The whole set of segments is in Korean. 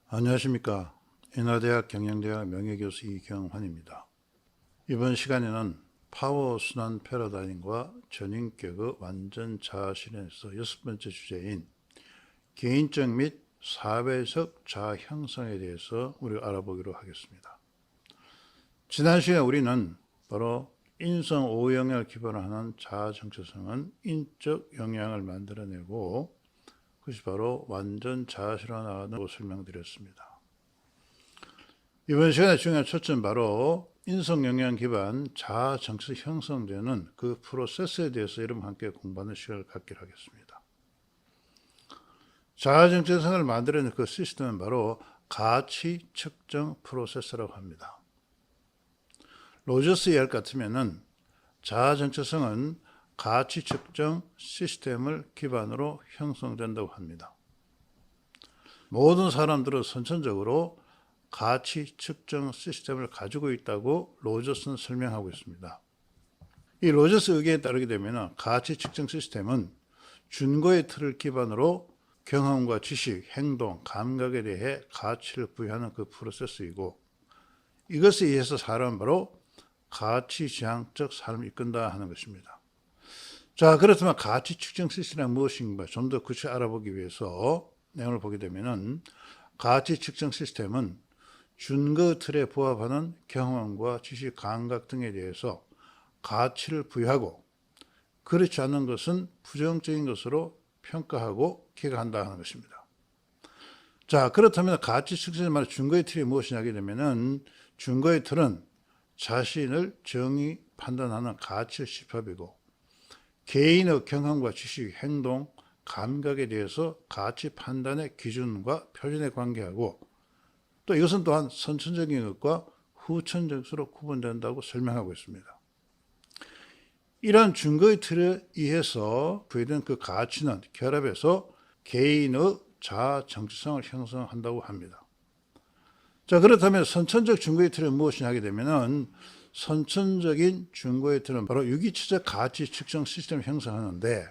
안녕하십니까. 인하대학 경영대학 명예교수 이경환입니다. 이번 시간에는 파워 순환 패러다임과 전인격의 완전 자아 실현에서 6번째 주제인 개인적 및 사회적 자아 형성에 대해서 우리가 알아보기로 하겠습니다. 지난 시간 우리는 바로 인성 5영역을 기반으로 하는 자아 정체성은 인적 영향을 만들어내고 그것이 바로 완전 자아 실현에 나가는 설명드렸습니다. 이번 시간의 중요한 초점은 바로 인성 영향 기반 자아 정체성이 형성되는 그 프로세스에 대해서 여러분과 함께 공부하는 시간을 갖기로 하겠습니다. 자아 정체성을 만들어내는 그 시스템은 바로 가치 측정 프로세스라고 합니다. 로저스 이야기 같으면은 자아 정체성은 가치 측정 시스템을 기반으로 형성된다고 합니다. 모든 사람들은 선천적으로 가치 측정 시스템을 가지고 있다고 로저스는 설명하고 있습니다. 이 로저스 의견에 따르게 되면 가치 측정 시스템은 준거의 틀을 기반으로 경험과 지식, 행동, 감각에 대해 가치를 부여하는 그 프로세스이고 이것에 의해서 사람은 바로 가치 지향적 삶을 이끈다 하는 것입니다. 자, 그렇다면 가치 측정 시스템은 무엇인가 좀 더 구체적으로 알아보기 위해서 내용을 보게 되면은 가치 측정 시스템은 준거 틀에 부합하는 경험과 지식, 감각 등에 대해서 가치를 부여하고 그렇지 않은 것은 부정적인 것으로 평가하고 기각한다 하는 것입니다. 자, 그렇다면 가치 측정의 말 준거의 틀이 무엇이냐 하게 되면은 준거의 틀은 자신을 정의 판단하는 가치 집합이고 개인의 경험과 지식, 행동, 감각에 대해서 가치 판단의 기준과 표준에 관계하고 또 이것은 또한 선천적인 것과 후천적인 것으로 구분된다고 설명하고 있습니다. 이러한 준거의 틀에 의해서 부여된 그 가치는 결합해서 개인의 자아 정체성을 형성한다고 합니다. 자, 그렇다면 선천적 준거의 틀은 무엇이냐 하게 되면은 선천적인 준거의 틀은 바로 유기체적 가치 측정 시스템을 형성하는데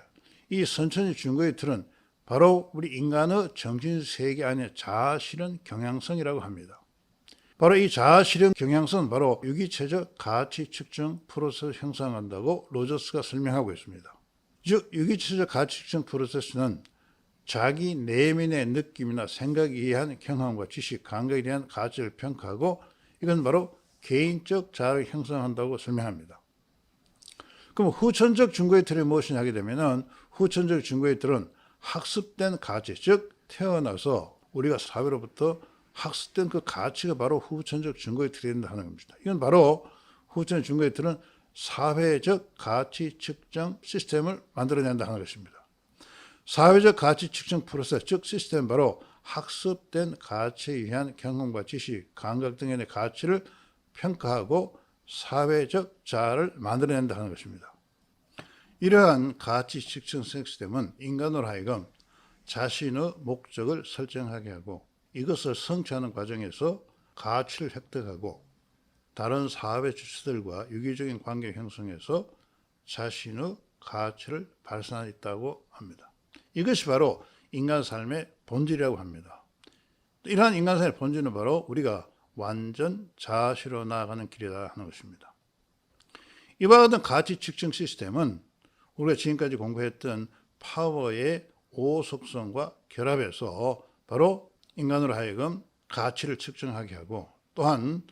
이 선천적 준거의 틀은 바로 우리 인간의 정신세계 안에 자아 실현 경향성이라고 합니다. 바로 이 자아 실현 경향성은 바로 유기체적 가치 측정 프로세스를 형성한다고 로저스가 설명하고 있습니다. 즉 유기체적 가치 측정 프로세스는 자기 내면의 느낌이나 생각에 의한 경험과 지식, 감각에 대한 가치를 평가하고 이건 바로 개인적 자아를 형성한다고 설명합니다. 그럼 후천적 준거의 틀이 무엇이냐 하게 되면 후천적 준거의 틀은 학습된 가치, 즉 태어나서 우리가 사회로부터 학습된 그 가치가 바로 후천적 준거의 틀이 된다 하는 겁니다. 이건 바로 후천적 준거의 틀은 사회적 가치 측정 시스템을 만들어낸다 하는 것입니다. 사회적 가치 측정 프로세스, 즉 시스템은 바로 학습된 가치에 의한 경험과 지식, 감각 등의 가치를 평가하고 사회적 자아를 만들어낸다 하는 것입니다. 이러한 가치 측정 시스템은 인간으로 하여금 자신의 목적을 설정하게 하고 이것을 성취하는 과정에서 가치를 획득하고 다른 사회 주체들과 유기적인 관계 형성해서 자신의 가치를 발산하고 있다고 합니다. 이것이 바로 인간 삶의 본질이라고 합니다. 이러한 인간 삶의 본질은 바로 우리가 완전 자아실로 나아가는 길이다 하는 것입니다. 이와 같은 가치 측정 시스템은 우리가 지금까지 공부했던 파워의 5속성과 결합해서 바로 인간으로 하여금 가치를 측정하게 하고 또한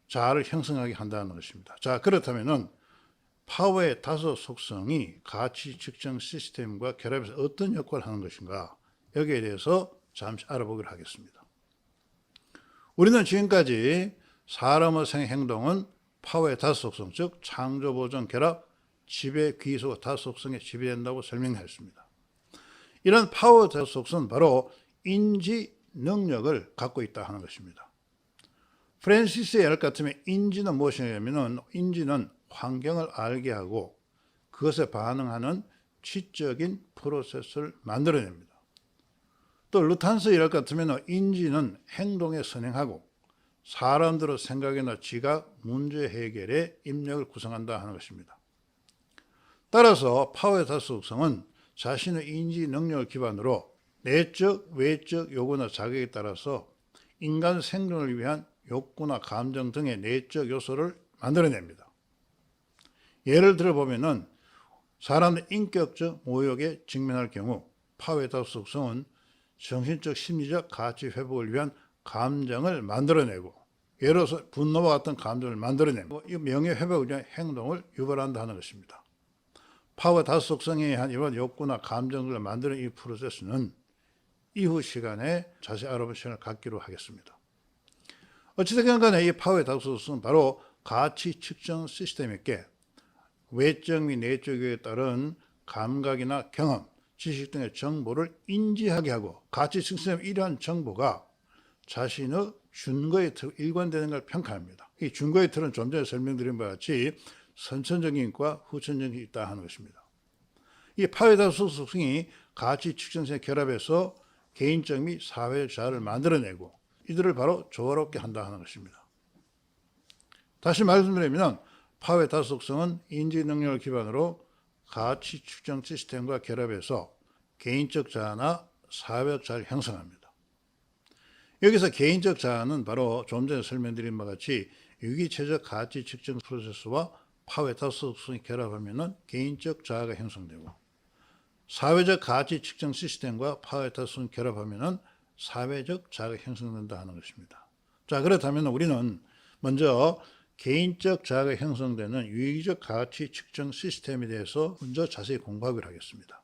자아를 형성하게 한다는 것입니다. 자, 그렇다면은 파워의 5속성이 가치 측정 시스템과 결합해서 어떤 역할을 하는 것인가 여기에 대해서 잠시 알아보기로 하겠습니다. 우리는 지금까지 사람의 행동은 파워의 5속성, 즉 창조, 보존, 결합, 지배, 귀소 5속성에 지배된다고 설명했습니다. 이런 파워 5속성은 바로 인지 능력을 갖고 있다 하는 것입니다. 프랜시스의 열 같으면 인지는 무엇이냐면 인지는 환경을 알게 하고 그것에 반응하는 지적인 프로세스를 만들어냅니다. 또 루탄스의 열 같으면 인지는 행동에 선행하고 사람들의 생각이나 지각, 문제 해결에 입력을 구성한다 하는 것입니다. 따라서 파워의 5속성은 자신의 인지 능력을 기반으로 내적, 외적 요구나 자격에 따라서 인간 생존을 위한 욕구나 감정 등의 내적 요소를 만들어냅니다. 예를 들어 보면은 사람의 인격적 모욕에 직면할 경우 파워의 다수 속성은 정신적, 심리적 가치 회복을 위한 감정을 만들어내고, 예를 들어서 분노와 같은 감정을 만들어내고 이 명예 회복을 위한 행동을 유발한다는 것입니다. 파워 다수 속성에 의한 이런 욕구나 감정을 만드는 이 프로세스는 이후 시간에 자세히 알아볼 시간을 갖기로 하겠습니다. 어찌됐건 간에 이 파워의 다수 속성은 바로 가치 측정 시스템에게 외적 및 내적 요소에 따른 감각이나 경험, 지식 등의 정보를 인지하게 하고, 가치 측정의 이러한 정보가 자신의 준거의 틀 일관되는 걸 평가합니다. 이 준거의 틀은 좀 전에 설명드린 바와 같이 선천적인 것과 후천적인 것이 있다 하는 것입니다. 이 파워의 다수 속성이 가치 측정성에 결합해서 개인적 및 사회적 자아를 만들어내고 이들을 바로 조화롭게 한다 하는 것입니다. 다시 말씀드리면 파워의 다수 속성은 인지 능력을 기반으로 가치 측정 시스템과 결합해서 개인적 자아나 사회적 자아를 형성합니다. 여기서 개인적 자아는 바로 좀 전에 설명드린 바와 같이 유기체적 가치 측정 프로세스와 파워의 다수 속성이 결합하면 개인적 자아가 형성되고, 사회적 가치 측정 시스템과 파워의 다수 속성이 결합하면 사회적 자아가 형성된다 하는 것입니다. 자, 그렇다면 우리는 먼저 개인적 자아가 형성되는 유기적 가치 측정 시스템에 대해서 먼저 자세히 공부하기로 하겠습니다.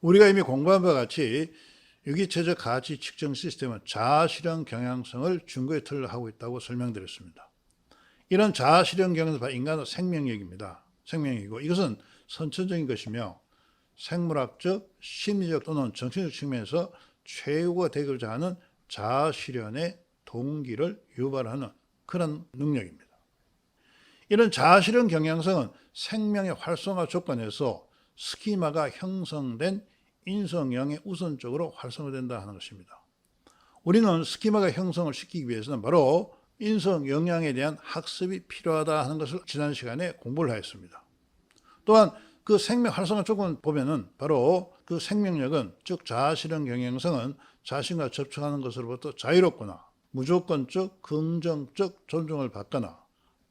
우리가 이미 공부한 바와 같이 유기체적 가치 측정 시스템은 자아실현 경향성을 준거의 틀로 하고 있다고 설명드렸습니다. 이런 자아실현 경향성은 인간의 생명력입니다. 생명력이고 이것은 선천적인 것이며 생물학적, 심리적 또는 정신적 측면에서 최고가 되고자 하는 자아실현의 동기를 유발하는 그런 능력입니다. 이런 자아실현 경향성은 생명의 활성화 조건에서 스키마가 형성된 인성형에 우선적으로 활성화된다 하는 것입니다. 우리는 스키마가 형성을 시키기 위해서는 바로 인성 영향에 대한 학습이 필요하다 하는 것을 지난 시간에 공부를 하였습니다. 또한 그 생명 활성화 조건 보면은 바로 그 생명력은, 즉 자아실현 경향성은 자신과 접촉하는 것으로부터 자유롭거나 무조건적 긍정적 존중을 받거나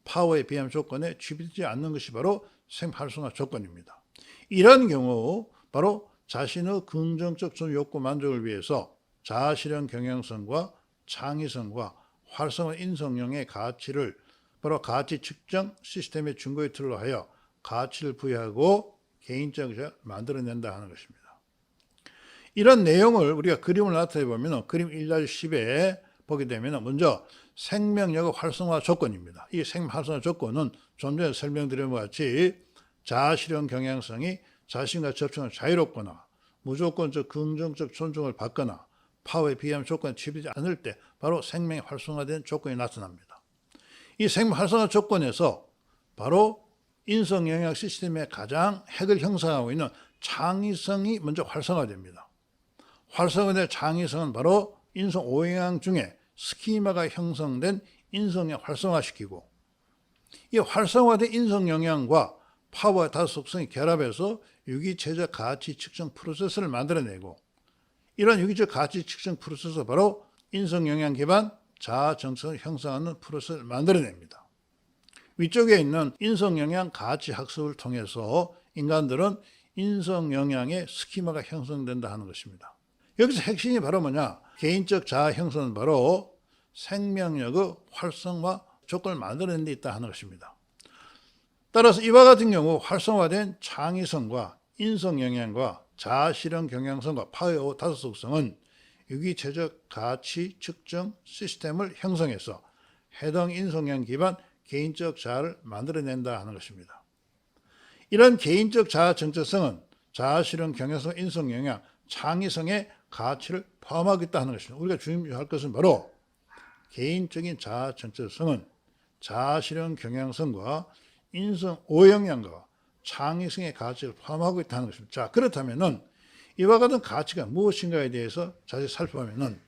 파워의 비합 조건에 취비되지 않는 것이 바로 생활성화 조건입니다. 이런 경우 바로 자신의 긍정적 존중 욕구 만족을 위해서 자아실현 경향성과 창의성과 활성화 인성형의 가치를 바로 가치 측정 시스템의 준거의 틀로 하여 가치를 부여하고 개인적으로 만들어낸다 하는 것입니다. 이런 내용을 우리가 그림을 나타내 보면 그림 1-10에 보게 되면 먼저 생명력의 활성화 조건입니다. 이 생명 활성화 조건은 좀 전에 설명드린 것 같이 자아실현 경향성이 자신과 접촉을 자유롭거나 무조건적 긍정적 존중을 받거나 파워의 비합 조건에 취비되지 않을 때 바로 생명이 활성화된 조건이 나타납니다. 이 생명 활성화 조건에서 바로 인성 영향 시스템의 가장 핵을 형성하고 있는 창의성이 먼저 활성화됩니다. 활성화된 창의성은 바로 인성 5영향 중에 스키마가 형성된 인성을 활성화시키고, 이 활성화된 인성 영향과 파워와 다수 속성이 결합해서 유기체적 가치 측정 프로세스를 만들어내고, 이런 유기적 가치 측정 프로세스가 바로 인성 영향 기반 자아 정성을 형성하는 프로세스를 만들어냅니다. 위쪽에 있는 인성 영향 가치 학습을 통해서 인간들은 인성 영향의 스키마가 형성된다 하는 것입니다. 여기서 핵심이 바로 뭐냐? 개인적 자아 형성은 바로 생명력의 활성화 조건을 만들어내는 데 있다 하는 것입니다. 따라서 이와 같은 경우 활성화된 창의성과 인성 영향과 자아실현 경향성과 파워 다수 속성은 유기체적 가치 측정 시스템을 형성해서 해당 인성형 기반 개인적 자아를 만들어낸다 하는 것입니다. 이런 개인적 자아 정체성은 자아실현 경향성, 인성 영향, 창의성의 가치를 포함하고 있다 하는 것입니다. 우리가 주의할 것은 바로 개인적인 자아 정체성은 자아실현 경향성과 인성 5영향과 창의성의 가치를 포함하고 있다는 것입니다. 자, 그렇다면은 이와 같은 가치가 무엇인가에 대해서 자세히 살펴보면은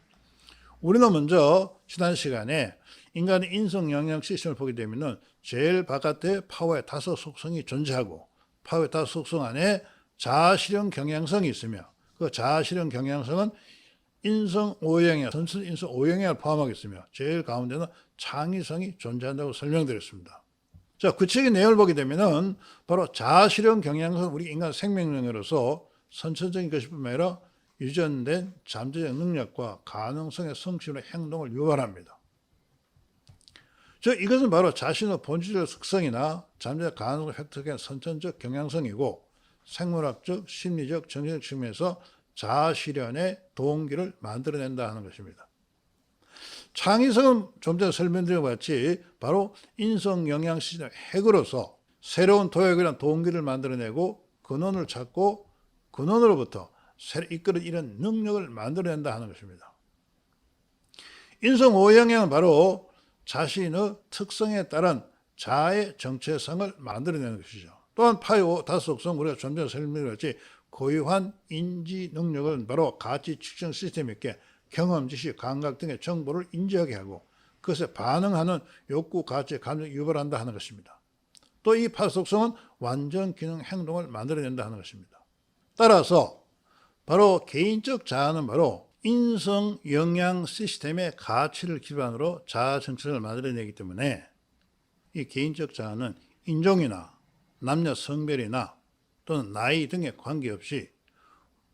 우리는 먼저 지난 시간에 인간의 인성 영향 시스템을 보게 되면은 제일 바깥에 파워의 다수 속성이 존재하고 파워의 다수 속성 안에 자아실현 경향성이 있으며 그 자아실현 경향성은 인성 오형이나 전체 인성 오형을 포함하겠으며 제일 가운데는 창의성이 존재한다고 설명드렸습니다. 자, 구체적인 내용을 보게 되면은 바로 자아실현 경향성은 우리 인간 생명력으로서 선천적인 것뿐만 아니라 유전된 잠재적 능력과 가능성의 성취로 행동을 유발합니다. 즉 이것은 바로 자신의 본질적 특성이나 잠재적 가능성을 획득한 선천적 경향성이고 생물학적, 심리적, 정신적 측면에서 자아실현의 동기를 만들어낸다 하는 것입니다. 창의성은 좀 전에 설명드린 것 같이 바로 인성 영양 시스템의 핵으로서 새로운 도약이란 동기를 만들어내고 근원을 찾고 근원으로부터 새로 이끌어 이런 능력을 만들어낸다 하는 것입니다. 인성 오형량은 바로 자신의 특성에 따른 자아의 정체성을 만들어내는 것이죠. 또한 파이오 다속성 우리가 좀 전에 설명드렸지 고유한 인지 능력은 바로 가치 측정 시스템 있게 경험, 지식, 감각 등의 정보를 인지하게 하고 그것에 반응하는 욕구, 가치, 감정을 유발한다 하는 것입니다. 또 이 파속성은 완전 기능 행동을 만들어낸다 하는 것입니다. 따라서 바로 개인적 자아는 바로 인성 영양 시스템의 가치를 기반으로 자아 정체성을 만들어내기 때문에 이 개인적 자아는 인종이나 남녀 성별이나 또는 나이 등에 관계없이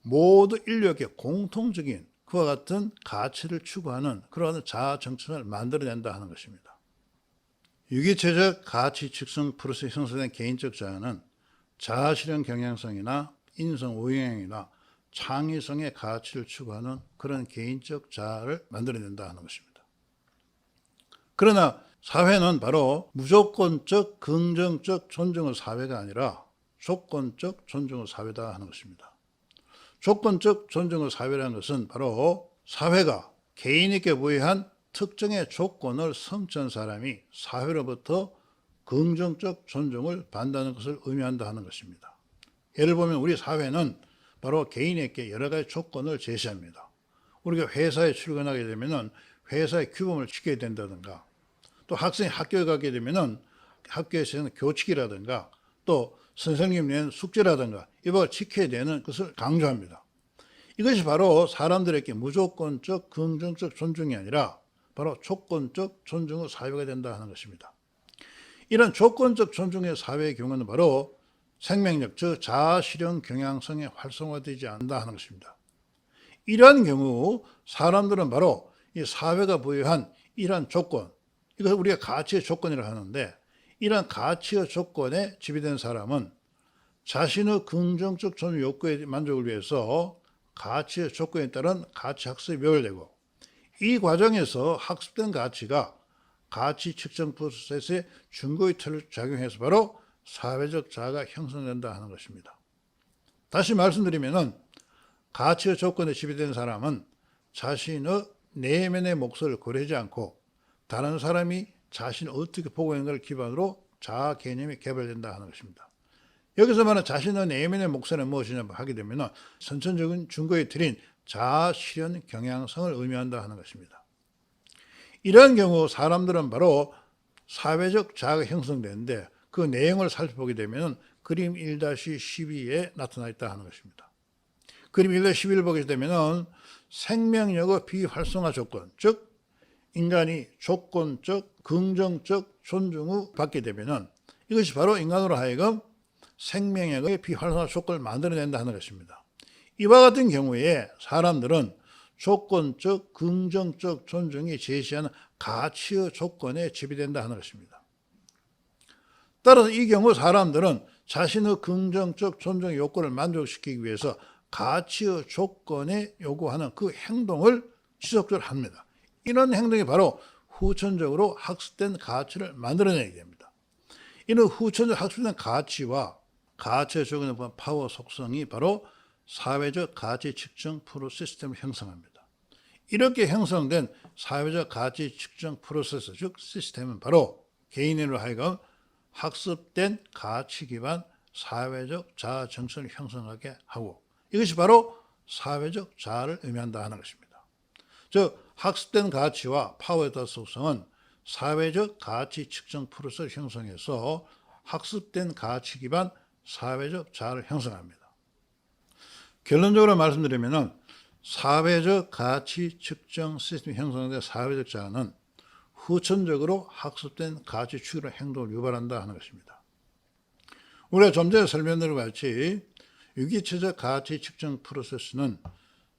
모두 인류에게 공통적인 그와 같은 가치를 추구하는 그러한 자아 정체성을 만들어낸다 하는 것입니다. 유기체적 가치 측정 프로세스 형성된 개인적 자아는 자아실현 경향성이나 인성 오형이나 창의성의 가치를 추구하는 그런 개인적 자아를 만들어낸다 하는 것입니다. 그러나 사회는 바로 무조건적 긍정적 존중의 사회가 아니라 조건적 존중의 사회다 하는 것입니다. 조건적 존중의 사회라는 것은 바로 사회가 개인에게 부여한 특정의 조건을 성취한 사람이 사회로부터 긍정적 존중을 받는다는 것을 의미한다 하는 것입니다. 예를 보면 우리 사회는 바로 개인에게 여러 가지 조건을 제시합니다. 우리가 회사에 출근하게 되면 회사의 규범을 지켜야 된다든가 또 학생이 학교에 가게 되면 학교에서는 교칙이라든가 또 선생님 낸 숙제라든가 이걸 지켜야 되는 것을 강조합니다. 이것이 바로 사람들에게 무조건적 긍정적 존중이 아니라 바로 조건적 존중의 사회가 된다 하는 것입니다. 이런 조건적 존중의 사회의 경우는 바로 생명력, 즉 자아실현 경향성이 활성화되지 않는다 하는 것입니다. 이러한 경우 사람들은 바로 이 사회가 부여한 이러한 조건, 이것을 우리가 가치의 조건이라고 하는데 이러한 가치의 조건에 지배된 사람은 자신의 긍정적 존중 욕구의 만족을 위해서 가치의 조건에 따른 가치 학습이 묘열되고 이 과정에서 학습된 가치가 가치 측정 프로세스의 중거의 틀을 작용해서 바로 사회적 자아가 형성된다 하는 것입니다. 다시 말씀드리면 가치의 조건에 지배된 사람은 자신의 내면의 목소리를 고려하지 않고 다른 사람이 자신을 어떻게 보고 있는 걸 기반으로 자아 개념이 개발된다 하는 것입니다. 여기서 말하는 자신의 내면의 목소리는 무엇이냐 하게 되면 선천적인 중거의 틀인 자아 실현 경향성을 의미한다 하는 것입니다. 이러한 경우 사람들은 바로 사회적 자아가 형성되는데 그 내용을 살펴보게 되면 그림 1-12에 나타나 있다 하는 것입니다. 그림 1-11을 보게 되면 생명력의 비활성화 조건, 즉 인간이 조건적, 긍정적 존중을 받게 되면 이것이 바로 인간으로 하여금 생명력의 비활성화 조건을 만들어낸다 하는 것입니다. 이와 같은 경우에 사람들은 조건적, 긍정적 존중이 제시하는 가치의 조건에 지배된다 하는 것입니다. 따라서 이 경우 사람들은 자신의 긍정적 존중 욕구를 만족시키기 위해서 가치의 조건에 요구하는 그 행동을 지속적으로 합니다. 이런 행동이 바로 후천적으로 학습된 가치를 만들어내게 됩니다. 이런 후천적 학습된 가치와 가치의 조건에 보면 파워 속성이 바로 사회적 가치 측정 프로 시스템을 형성합니다. 이렇게 형성된 사회적 가치 측정 프로세스, 즉 시스템은 바로 개인으로 하여금 학습된 가치 기반 사회적 자아 정신을 형성하게 하고 이것이 바로 사회적 자아를 의미한다 하는 것입니다. 즉 학습된 가치와 파워의 속성은 사회적 가치 측정 프로세스를 형성해서 학습된 가치 기반 사회적 자아를 형성합니다. 결론적으로 말씀드리면 사회적 가치 측정 시스템이 형성된 사회적 자아는 후천적으로 학습된 가치 추구로 행동을 유발한다 하는 것입니다. 우리가 좀 전에 설명드린 것 같이 유기체적 가치 측정 프로세스는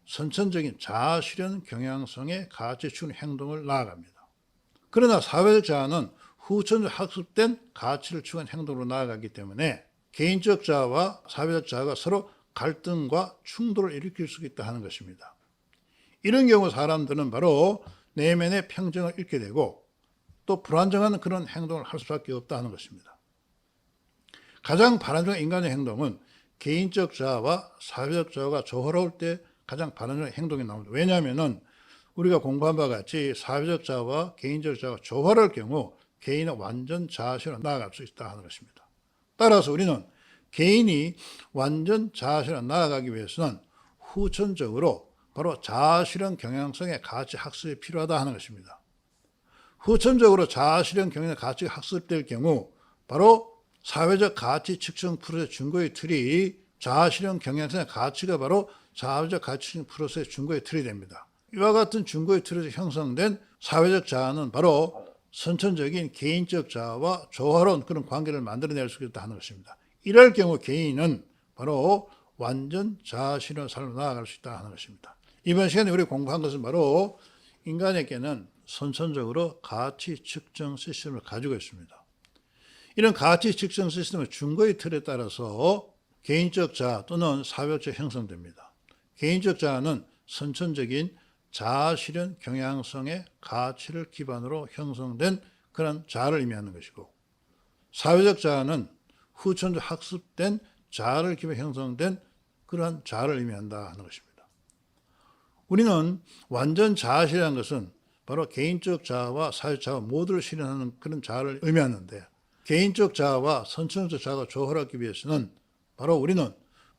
선천적인 자아 실현 경향성의 가치 추구 행동을 나아갑니다. 그러나 사회적 자아는 후천적 학습된 가치를 추구한 행동으로 나아가기 때문에 개인적 자아와 사회적 자아가 서로 갈등과 충돌을 일으킬 수 있다 하는 것입니다. 이런 경우 사람들은 바로 내면의 평정을 잃게 되고 또 불안정한 그런 행동을 할 수밖에 없다 하는 것입니다. 가장 바람직한 인간의 행동은 개인적 자아와 사회적 자아가 조화로울 때 가장 바람직한 행동이 나옵니다. 왜냐하면 우리가 공부한 바와 같이 사회적 자아와 개인적 자아가 조화로울 경우 개인은 완전 자아실로 나아갈 수 있다 하는 것입니다. 따라서 우리는 개인이 완전 자아실로 나아가기 위해서는 후천적으로 바로 자아실현 경향성의 가치 학습이 필요하다 하는 것입니다. 후천적으로 자아실현 경향의 가치가 학습될 경우 바로 사회적 가치 측정 프로세스 준거의 틀이 자아실현 경향성의 가치가 바로 사회적 가치 측정 프로세스 준거의 틀이 됩니다. 이와 같은 준거의 틀에서 형성된 사회적 자아는 바로 선천적인 개인적 자아와 조화로운 그런 관계를 만들어낼 수 있다 하는 것입니다. 이럴 경우 개인은 바로 완전 자아실현 삶으로 나아갈 수 있다 하는 것입니다. 이번 시간에 우리 공부한 것은 바로 인간에게는 선천적으로 가치 측정 시스템을 가지고 있습니다. 이런 가치 측정 시스템의 준거의 틀에 따라서 개인적 자아 또는 사회적 자아가 형성됩니다. 개인적 자아는 선천적인 자아 실현 경향성의 가치를 기반으로 형성된 그런 자아를 의미하는 것이고, 사회적 자아는 후천적 학습된 자아를 기반으로 형성된 그러한 자아를 의미한다 하는 것입니다. 우리는 완전 자아 실현한 것은 바로 개인적 자아와 사회적 자아 모두를 실현하는 그런 자아를 의미하는데, 개인적 자아와 선천적 자아가 조화하기 위해서는 바로 우리는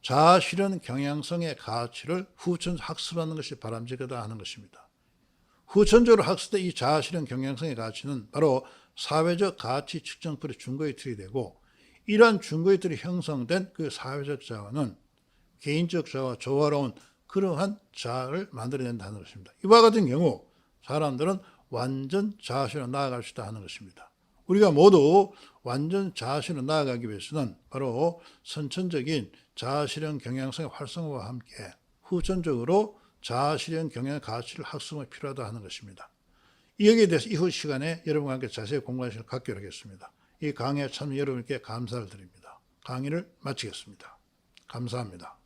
자아 실현 경향성의 가치를 후천적 학습하는 것이 바람직하다 하는 것입니다. 후천적으로 학습된 이 자아 실현 경향성의 가치는 바로 사회적 가치 측정풀의 준거의 틀이 되고, 이러한 준거의 틀이 형성된 그 사회적 자아는 개인적 자아와 조화로운 그러한 자아를 만들어낸다는 것입니다. 이와 같은 경우 사람들은 완전 자아 실현으로 나아갈 수 있다 하는 것입니다. 우리가 모두 완전 자아 실현으로 나아가기 위해서는 바로 선천적인 자아 실현 경향성의 활성화와 함께 후천적으로 자아 실현 경향 가치를 학습이 필요하다 하는 것입니다. 여기에 대해서 이후 시간에 여러분과 함께 자세히 공부할 시간을 갖기로 하겠습니다. 이 강의에 참여 여러분께 감사를 드립니다. 강의를 마치겠습니다. 감사합니다.